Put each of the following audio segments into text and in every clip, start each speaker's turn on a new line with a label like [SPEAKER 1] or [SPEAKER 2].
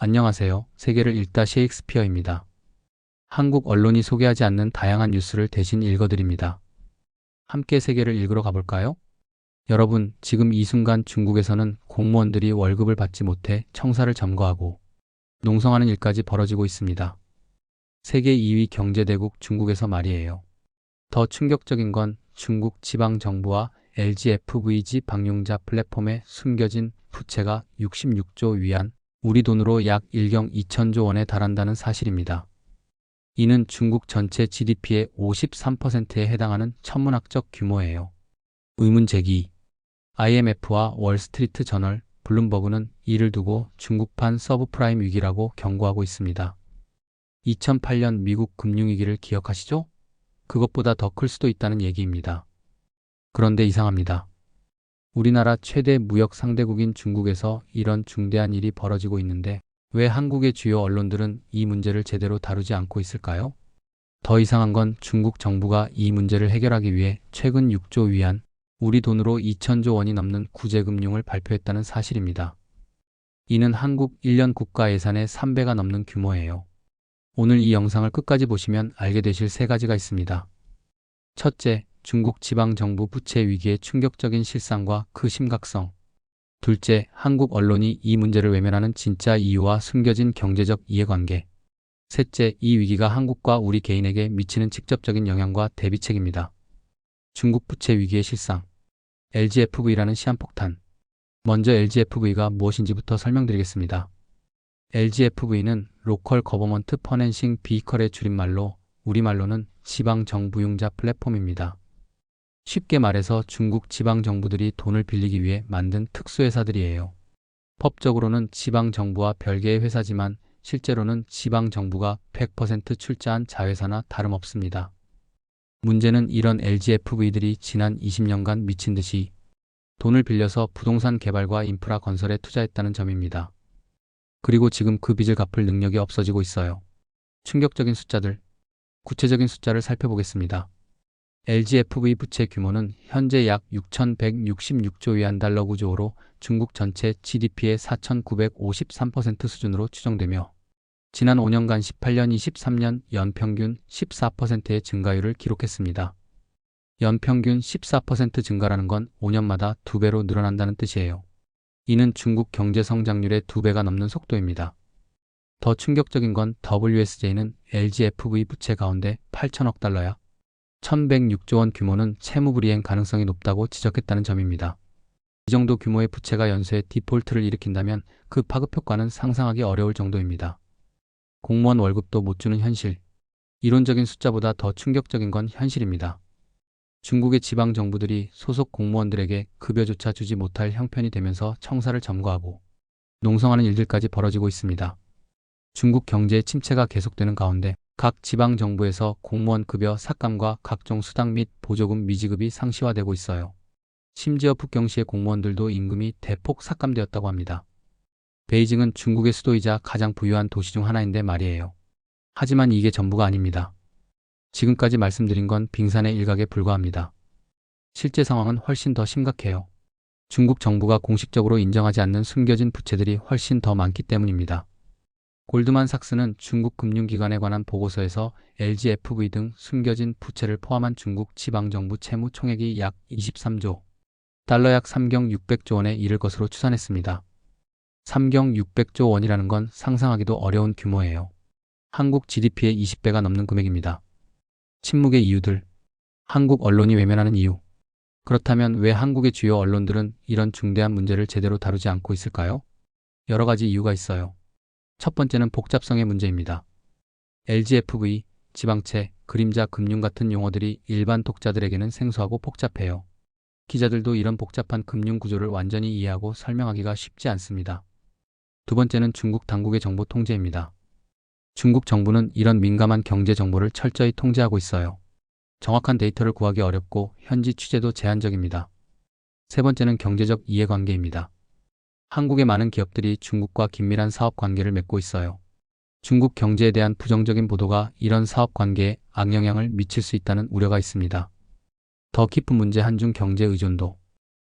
[SPEAKER 1] 안녕하세요. 세계를 읽다 셰익스피어입니다. 한국 언론이 소개하지 않는 다양한 뉴스를 대신 읽어드립니다. 함께 세계를 읽으러 가볼까요? 여러분, 지금 이 순간 중국에서는 공무원들이 월급을 받지 못해 청사를 점거하고 농성하는 일까지 벌어지고 있습니다. 세계 2위 경제대국 중국에서 말이에요. 더 충격적인 건 중국 지방정부와 LGFVG 방융자 플랫폼에 숨겨진 부채가 66조 위안, 우리 돈으로 약 1경 2천조 원에 달한다는 사실입니다. 이는 중국 전체 GDP의 53%에 해당하는 천문학적 규모예요. 의문 제기. IMF와 월스트리트 저널, 블룸버그는 이를 두고 중국판 서브프라임 위기라고 경고하고 있습니다. 2008년 미국 금융위기를 기억하시죠? 그것보다 더 클 수도 있다는 얘기입니다. 그런데 이상합니다. 우리나라 최대 무역 상대국인 중국에서 이런 중대한 일이 벌어지고 있는데 왜 한국의 주요 언론들은 이 문제를 제대로 다루지 않고 있을까요? 더 이상한 건 중국 정부가 이 문제를 해결하기 위해 최근 6조 위안, 우리 돈으로 2천조 원이 넘는 구제금융을 발표했다는 사실입니다. 이는 한국 1년 국가 예산의 3배가 넘는 규모예요. 오늘 이 영상을 끝까지 보시면 알게 되실 세 가지가 있습니다. 첫째, 중국 지방정부 부채 위기의 충격적인 실상과 그 심각성. 둘째, 한국 언론이 이 문제를 외면하는 진짜 이유와 숨겨진 경제적 이해관계. 셋째, 이 위기가 한국과 우리 개인에게 미치는 직접적인 영향과 대비책입니다. 중국 부채 위기의 실상. LGFV라는 시한폭탄. 먼저 LGFV가 무엇인지부터 설명드리겠습니다. LGFV는 로컬 거버먼트 퍼낸싱 비이컬의 줄임말로 우리말로는 지방정부융자 플랫폼입니다. 쉽게 말해서 중국 지방정부들이 돈을 빌리기 위해 만든 특수회사들이에요. 법적으로는 지방정부와 별개의 회사지만 실제로는 지방정부가 100% 출자한 자회사나 다름없습니다. 문제는 이런 LGFV들이 지난 20년간 미친 듯이 돈을 빌려서 부동산 개발과 인프라 건설에 투자했다는 점입니다. 그리고 지금 그 빚을 갚을 능력이 없어지고 있어요. 충격적인 숫자들, 구체적인 숫자를 살펴보겠습니다. LGFV 부채 규모는 현재 약 6,166조 위안 달러 구조로 중국 전체 GDP의 4,953% 수준으로 추정되며 지난 5년간 18년, 23년 연평균 14%의 증가율을 기록했습니다. 연평균 14% 증가라는 건 5년마다 2배로 늘어난다는 뜻이에요. 이는 중국 경제 성장률의 2배가 넘는 속도입니다. 더 충격적인 건 WSJ는 LGFV 부채 가운데 8천억 달러야 1106조 원 규모는 채무불이행 가능성이 높다고 지적했다는 점입니다. 이 정도 규모의 부채가 연쇄 디폴트를 일으킨다면 그 파급 효과는 상상하기 어려울 정도입니다. 공무원 월급도 못 주는 현실. 이론적인 숫자보다 더 충격적인 건 현실입니다. 중국의 지방 정부들이 소속 공무원들에게 급여조차 주지 못할 형편이 되면서 청사를 점거하고 농성하는 일들까지 벌어지고 있습니다. 중국 경제의 침체가 계속되는 가운데 각 지방 정부에서 공무원 급여 삭감과 각종 수당 및 보조금 미지급이 상시화되고 있어요. 심지어 북경시의 공무원들도 임금이 대폭 삭감되었다고 합니다. 베이징은 중국의 수도이자 가장 부유한 도시 중 하나인데 말이에요. 하지만 이게 전부가 아닙니다. 지금까지 말씀드린 건 빙산의 일각에 불과합니다. 실제 상황은 훨씬 더 심각해요. 중국 정부가 공식적으로 인정하지 않는 숨겨진 부채들이 훨씬 더 많기 때문입니다. 골드만삭스는 중국 금융기관에 관한 보고서에서 LGFV 등 숨겨진 부채를 포함한 중국 지방정부 채무 총액이 약 23조 달러 약 3경 600조 원에 이를 것으로 추산했습니다. 3경 600조 원이라는 건 상상하기도 어려운 규모예요. 한국 GDP의 20배가 넘는 금액입니다. 침묵의 이유들. 한국 언론이 외면하는 이유. 그렇다면 왜 한국의 주요 언론들은 이런 중대한 문제를 제대로 다루지 않고 있을까요? 여러 가지 이유가 있어요. 첫 번째는 복잡성의 문제입니다. LGFV, 지방채, 그림자 금융 같은 용어들이 일반 독자들에게는 생소하고 복잡해요. 기자들도 이런 복잡한 금융 구조를 완전히 이해하고 설명하기가 쉽지 않습니다. 두 번째는 중국 당국의 정보 통제입니다. 중국 정부는 이런 민감한 경제 정보를 철저히 통제하고 있어요. 정확한 데이터를 구하기 어렵고 현지 취재도 제한적입니다. 세 번째는 경제적 이해관계입니다. 한국의 많은 기업들이 중국과 긴밀한 사업 관계를 맺고 있어요. 중국 경제에 대한 부정적인 보도가 이런 사업 관계에 악영향을 미칠 수 있다는 우려가 있습니다. 더 깊은 문제 한중 경제 의존도.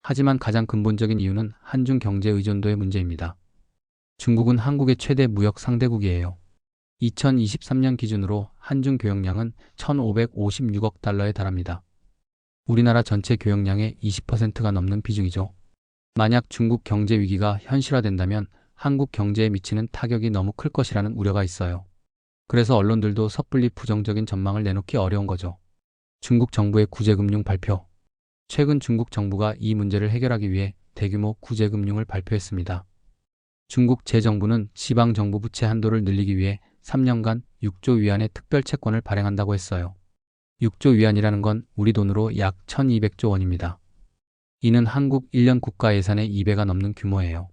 [SPEAKER 1] 하지만 가장 근본적인 이유는 한중 경제 의존도의 문제입니다. 중국은 한국의 최대 무역 상대국이에요. 2023년 기준으로 한중 교역량은 1,556억 달러에 달합니다. 우리나라 전체 교역량의 20%가 넘는 비중이죠. 만약 중국 경제 위기가 현실화된다면 한국 경제에 미치는 타격이 너무 클 것이라는 우려가 있어요. 그래서 언론들도 섣불리 부정적인 전망을 내놓기 어려운 거죠. 중국 정부의 구제금융 발표. 최근 중국 정부가 이 문제를 해결하기 위해 대규모 구제금융을 발표했습니다. 중국 재정부는 지방정부 부채 한도를 늘리기 위해 3년간 6조 위안의 특별 채권을 발행한다고 했어요. 6조 위안이라는 건 우리 돈으로 약 1200조 원입니다. 이는 한국 1년 국가 예산의 2배가 넘는 규모예요.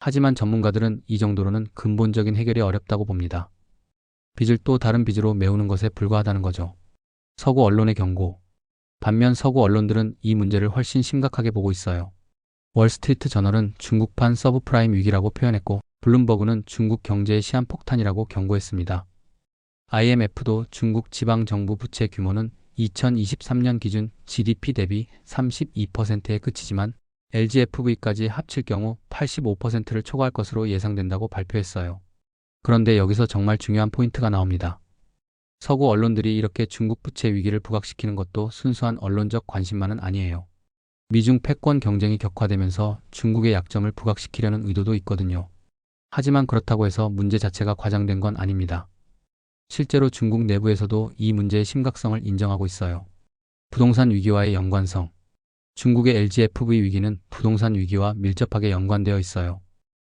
[SPEAKER 1] 하지만 전문가들은 이 정도로는 근본적인 해결이 어렵다고 봅니다. 빚을 또 다른 빚으로 메우는 것에 불과하다는 거죠. 서구 언론의 경고. 반면 서구 언론들은 이 문제를 훨씬 심각하게 보고 있어요. 월스트리트 저널은 중국판 서브프라임 위기라고 표현했고, 블룸버그는 중국 경제의 시한폭탄이라고 경고했습니다. IMF도 중국 지방정부 부채 규모는 2023년 기준 GDP 대비 32%에 그치지만 LGFV까지 합칠 경우 85%를 초과할 것으로 예상된다고 발표했어요. 그런데 여기서 정말 중요한 포인트가 나옵니다. 서구 언론들이 이렇게 중국 부채 위기를 부각시키는 것도 순수한 언론적 관심만은 아니에요. 미중 패권 경쟁이 격화되면서 중국의 약점을 부각시키려는 의도도 있거든요. 하지만 그렇다고 해서 문제 자체가 과장된 건 아닙니다. 실제로 중국 내부에서도 이 문제의 심각성을 인정하고 있어요. 부동산 위기와의 연관성. 중국의 LGFV 위기는 부동산 위기와 밀접하게 연관되어 있어요.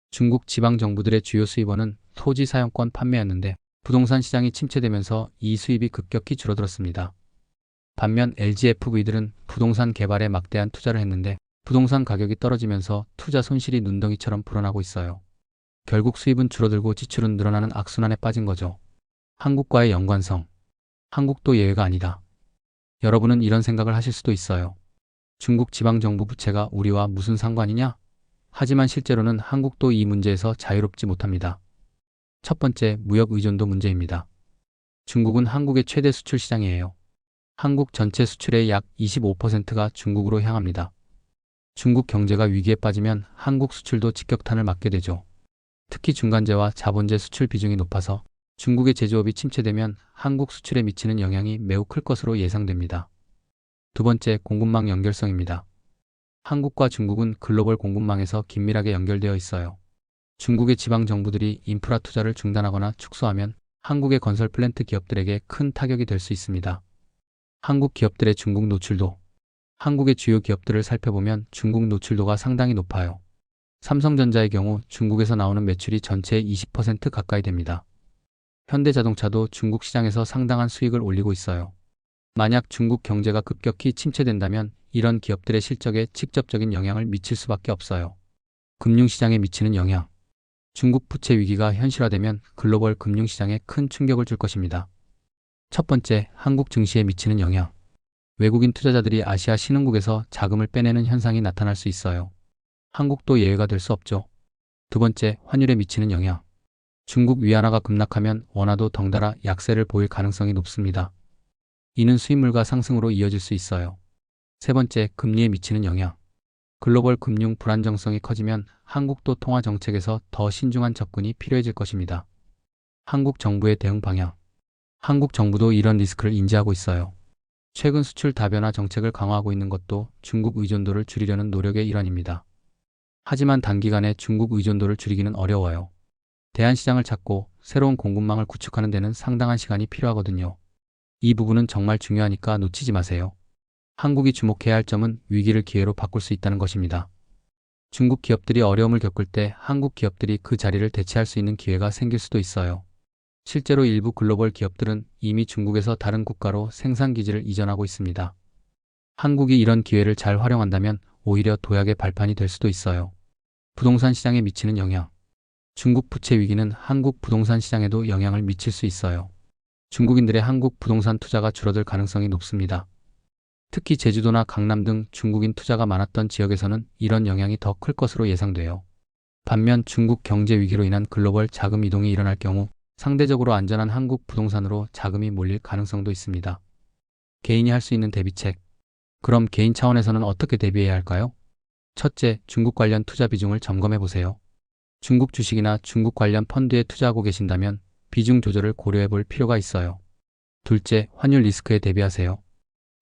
[SPEAKER 1] 중국 지방 정부들의 주요 수입원은 토지 사용권 판매였는데 부동산 시장이 침체되면서 이 수입이 급격히 줄어들었습니다. 반면 LGFV들은 부동산 개발에 막대한 투자를 했는데 부동산 가격이 떨어지면서 투자 손실이 눈덩이처럼 불어나고 있어요. 결국 수입은 줄어들고 지출은 늘어나는 악순환에 빠진 거죠. 한국과의 연관성. 한국도 예외가 아니다. 여러분은 이런 생각을 하실 수도 있어요. 중국 지방정부 부채가 우리와 무슨 상관이냐? 하지만 실제로는 한국도 이 문제에서 자유롭지 못합니다. 첫 번째, 무역 의존도 문제입니다. 중국은 한국의 최대 수출 시장이에요. 한국 전체 수출의 약 25%가 중국으로 향합니다. 중국 경제가 위기에 빠지면 한국 수출도 직격탄을 맞게 되죠. 특히 중간재와 자본재 수출 비중이 높아서 중국의 제조업이 침체되면 한국 수출에 미치는 영향이 매우 클 것으로 예상됩니다. 두 번째, 공급망 연결성입니다. 한국과 중국은 글로벌 공급망에서 긴밀하게 연결되어 있어요. 중국의 지방 정부들이 인프라 투자를 중단하거나 축소하면 한국의 건설 플랜트 기업들에게 큰 타격이 될 수 있습니다. 한국 기업들의 중국 노출도. 한국의 주요 기업들을 살펴보면 중국 노출도가 상당히 높아요. 삼성전자의 경우 중국에서 나오는 매출이 전체의 20% 가까이 됩니다. 현대자동차도 중국 시장에서 상당한 수익을 올리고 있어요. 만약 중국 경제가 급격히 침체된다면 이런 기업들의 실적에 직접적인 영향을 미칠 수밖에 없어요. 금융시장에 미치는 영향. 중국 부채 위기가 현실화되면 글로벌 금융시장에 큰 충격을 줄 것입니다. 첫 번째, 한국 증시에 미치는 영향. 외국인 투자자들이 아시아 신흥국에서 자금을 빼내는 현상이 나타날 수 있어요. 한국도 예외가 될 수 없죠. 두 번째, 환율에 미치는 영향. 중국 위안화가 급락하면 원화도 덩달아 약세를 보일 가능성이 높습니다. 이는 수입물가 상승으로 이어질 수 있어요. 세 번째, 금리에 미치는 영향. 글로벌 금융 불안정성이 커지면 한국도 통화 정책에서 더 신중한 접근이 필요해질 것입니다. 한국 정부의 대응 방향. 한국 정부도 이런 리스크를 인지하고 있어요. 최근 수출 다변화 정책을 강화하고 있는 것도 중국 의존도를 줄이려는 노력의 일환입니다. 하지만 단기간에 중국 의존도를 줄이기는 어려워요. 대안시장을 찾고 새로운 공급망을 구축하는 데는 상당한 시간이 필요하거든요. 이 부분은 정말 중요하니까 놓치지 마세요. 한국이 주목해야 할 점은 위기를 기회로 바꿀 수 있다는 것입니다. 중국 기업들이 어려움을 겪을 때 한국 기업들이 그 자리를 대체할 수 있는 기회가 생길 수도 있어요. 실제로 일부 글로벌 기업들은 이미 중국에서 다른 국가로 생산 기지를 이전하고 있습니다. 한국이 이런 기회를 잘 활용한다면 오히려 도약의 발판이 될 수도 있어요. 부동산 시장에 미치는 영향. 중국 부채 위기는 한국 부동산 시장에도 영향을 미칠 수 있어요. 중국인들의 한국 부동산 투자가 줄어들 가능성이 높습니다. 특히 제주도나 강남 등 중국인 투자가 많았던 지역에서는 이런 영향이 더 클 것으로 예상돼요. 반면 중국 경제 위기로 인한 글로벌 자금 이동이 일어날 경우 상대적으로 안전한 한국 부동산으로 자금이 몰릴 가능성도 있습니다. 개인이 할 수 있는 대비책. 그럼 개인 차원에서는 어떻게 대비해야 할까요? 첫째, 중국 관련 투자 비중을 점검해 보세요. 중국 주식이나 중국 관련 펀드에 투자하고 계신다면 비중 조절을 고려해 볼 필요가 있어요. 둘째, 환율 리스크에 대비하세요.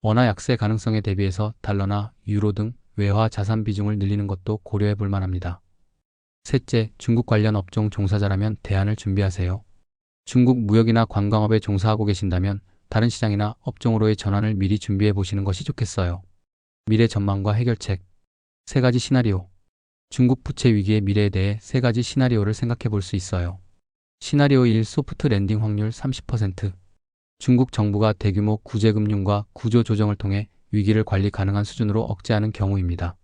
[SPEAKER 1] 원화 약세 가능성에 대비해서 달러나 유로 등 외화 자산 비중을 늘리는 것도 고려해 볼 만합니다. 셋째, 중국 관련 업종 종사자라면 대안을 준비하세요. 중국 무역이나 관광업에 종사하고 계신다면 다른 시장이나 업종으로의 전환을 미리 준비해 보시는 것이 좋겠어요. 미래 전망과 해결책. 3가지 시나리오. 중국 부채 위기의 미래에 대해 3가지 시나리오를 생각해 볼 수 있어요. 시나리오 1, 소프트 랜딩 확률 30%. 중국 정부가 대규모 구제금융과 구조 조정을 통해 위기를 관리 가능한 수준으로 억제하는 경우입니다.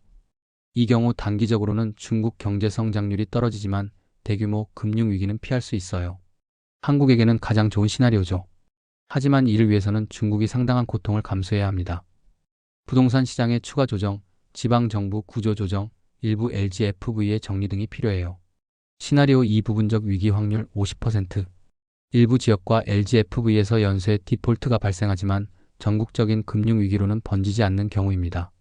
[SPEAKER 1] 이 경우 단기적으로는 중국 경제 성장률이 떨어지지만 대규모 금융 위기는 피할 수 있어요. 한국에게는 가장 좋은 시나리오죠. 하지만 이를 위해서는 중국이 상당한 고통을 감수해야 합니다. 부동산 시장의 추가 조정, 지방정부 구조 조정, 일부 LGFV의 정리 등이 필요해요. 시나리오 2, 부분적 위기 확률 50%. 일부 지역과 LGFV에서 연쇄 디폴트가 발생하지만 전국적인 금융위기로는 번지지 않는 경우입니다.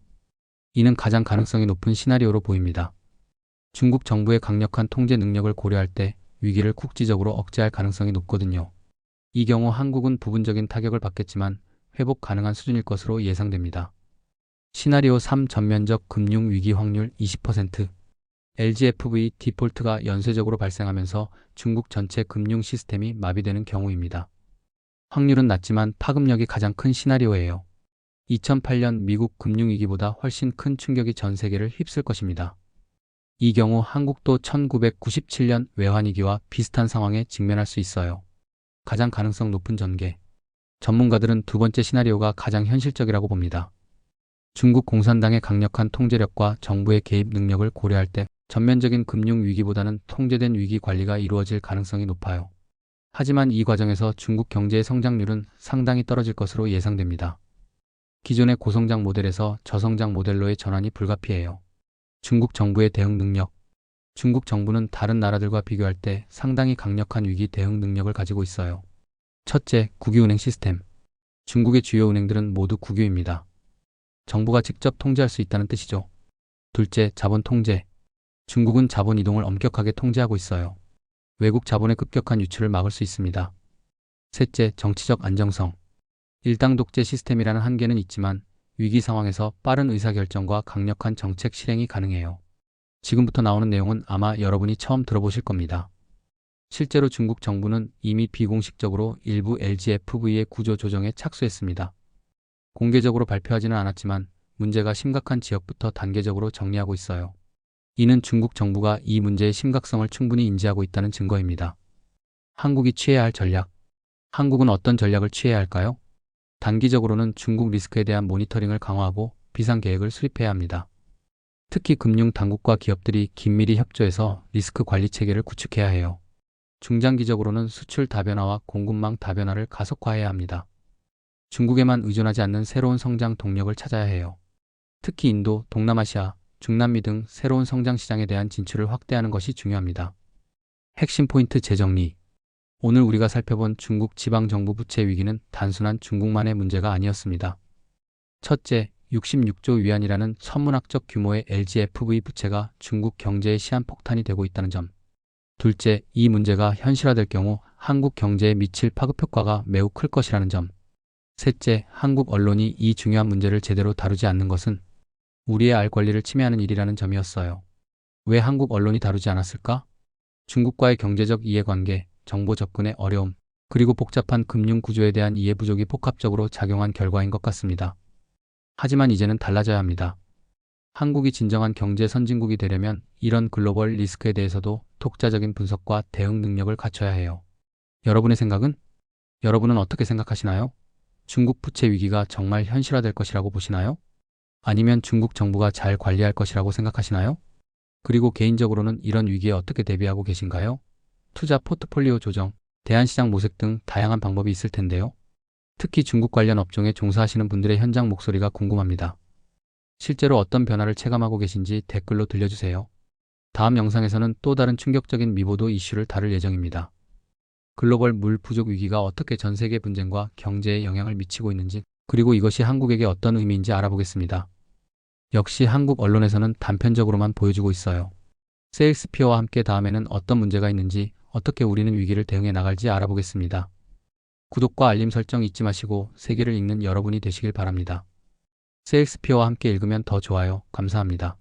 [SPEAKER 1] 이는 가장 가능성이 높은 시나리오로 보입니다. 중국 정부의 강력한 통제 능력을 고려할 때 위기를 국지적으로 억제할 가능성이 높거든요. 이 경우 한국은 부분적인 타격을 받겠지만 회복 가능한 수준일 것으로 예상됩니다. 시나리오 3, 전면적 금융위기 확률 20%. LGFV 디폴트가 연쇄적으로 발생하면서 중국 전체 금융 시스템이 마비되는 경우입니다. 확률은 낮지만 파급력이 가장 큰 시나리오예요. 2008년 미국 금융위기보다 훨씬 큰 충격이 전 세계를 휩쓸 것입니다. 이 경우 한국도 1997년 외환위기와 비슷한 상황에 직면할 수 있어요. 가장 가능성 높은 전개. 전문가들은 두 번째 시나리오가 가장 현실적이라고 봅니다. 중국 공산당의 강력한 통제력과 정부의 개입 능력을 고려할 때 전면적인 금융위기보다는 통제된 위기 관리가 이루어질 가능성이 높아요. 하지만 이 과정에서 중국 경제의 성장률은 상당히 떨어질 것으로 예상됩니다. 기존의 고성장 모델에서 저성장 모델로의 전환이 불가피해요. 중국 정부의 대응 능력. 중국 정부는 다른 나라들과 비교할 때 상당히 강력한 위기 대응 능력을 가지고 있어요. 첫째, 국유은행 시스템. 중국의 주요 은행들은 모두 국유입니다. 정부가 직접 통제할 수 있다는 뜻이죠. 둘째, 자본 통제. 중국은 자본 이동을 엄격하게 통제하고 있어요. 외국 자본의 급격한 유출을 막을 수 있습니다. 셋째, 정치적 안정성. 일당 독재 시스템이라는 한계는 있지만 위기 상황에서 빠른 의사결정과 강력한 정책 실행이 가능해요. 지금부터 나오는 내용은 아마 여러분이 처음 들어보실 겁니다. 실제로 중국 정부는 이미 비공식적으로 일부 LGFV의 구조 조정에 착수했습니다. 공개적으로 발표하지는 않았지만 문제가 심각한 지역부터 단계적으로 정리하고 있어요. 이는 중국 정부가 이 문제의 심각성을 충분히 인지하고 있다는 증거입니다. 한국이 취해야 할 전략. 한국은 어떤 전략을 취해야 할까요? 단기적으로는 중국 리스크에 대한 모니터링을 강화하고 비상계획을 수립해야 합니다. 특히 금융 당국과 기업들이 긴밀히 협조해서 리스크 관리 체계를 구축해야 해요. 중장기적으로는 수출 다변화와 공급망 다변화를 가속화해야 합니다. 중국에만 의존하지 않는 새로운 성장 동력을 찾아야 해요. 특히 인도, 동남아시아, 중남미 등 새로운 성장 시장에 대한 진출을 확대하는 것이 중요합니다. 핵심 포인트 재정리. 오늘 우리가 살펴본 중국 지방정부 부채 위기는 단순한 중국만의 문제가 아니었습니다. 첫째, 66조 위안이라는 천문학적 규모의 LGFV 부채가 중국 경제의 시한폭탄이 되고 있다는 점. 둘째, 이 문제가 현실화될 경우 한국 경제에 미칠 파급 효과가 매우 클 것이라는 점. 셋째, 한국 언론이 이 중요한 문제를 제대로 다루지 않는 것은 우리의 알 권리를 침해하는 일이라는 점이었어요. 왜 한국 언론이 다루지 않았을까? 중국과의 경제적 이해관계, 정보 접근의 어려움, 그리고 복잡한 금융 구조에 대한 이해 부족이 복합적으로 작용한 결과인 것 같습니다. 하지만 이제는 달라져야 합니다. 한국이 진정한 경제 선진국이 되려면 이런 글로벌 리스크에 대해서도 독자적인 분석과 대응 능력을 갖춰야 해요. 여러분의 생각은? 여러분은 어떻게 생각하시나요? 중국 부채 위기가 정말 현실화될 것이라고 보시나요? 아니면 중국 정부가 잘 관리할 것이라고 생각하시나요? 그리고 개인적으로는 이런 위기에 어떻게 대비하고 계신가요? 투자 포트폴리오 조정, 대안시장 모색 등 다양한 방법이 있을 텐데요. 특히 중국 관련 업종에 종사하시는 분들의 현장 목소리가 궁금합니다. 실제로 어떤 변화를 체감하고 계신지 댓글로 들려주세요. 다음 영상에서는 또 다른 충격적인 미보도 이슈를 다룰 예정입니다. 글로벌 물 부족 위기가 어떻게 전 세계 분쟁과 경제에 영향을 미치고 있는지, 그리고 이것이 한국에게 어떤 의미인지 알아보겠습니다. 역시 한국 언론에서는 단편적으로만 보여주고 있어요. 셰익스피어와 함께 다음에는 어떤 문제가 있는지, 어떻게 우리는 위기를 대응해 나갈지 알아보겠습니다. 구독과 알림 설정 잊지 마시고 세계를 읽는 여러분이 되시길 바랍니다. 셰익스피어와 함께 읽으면 더 좋아요. 감사합니다.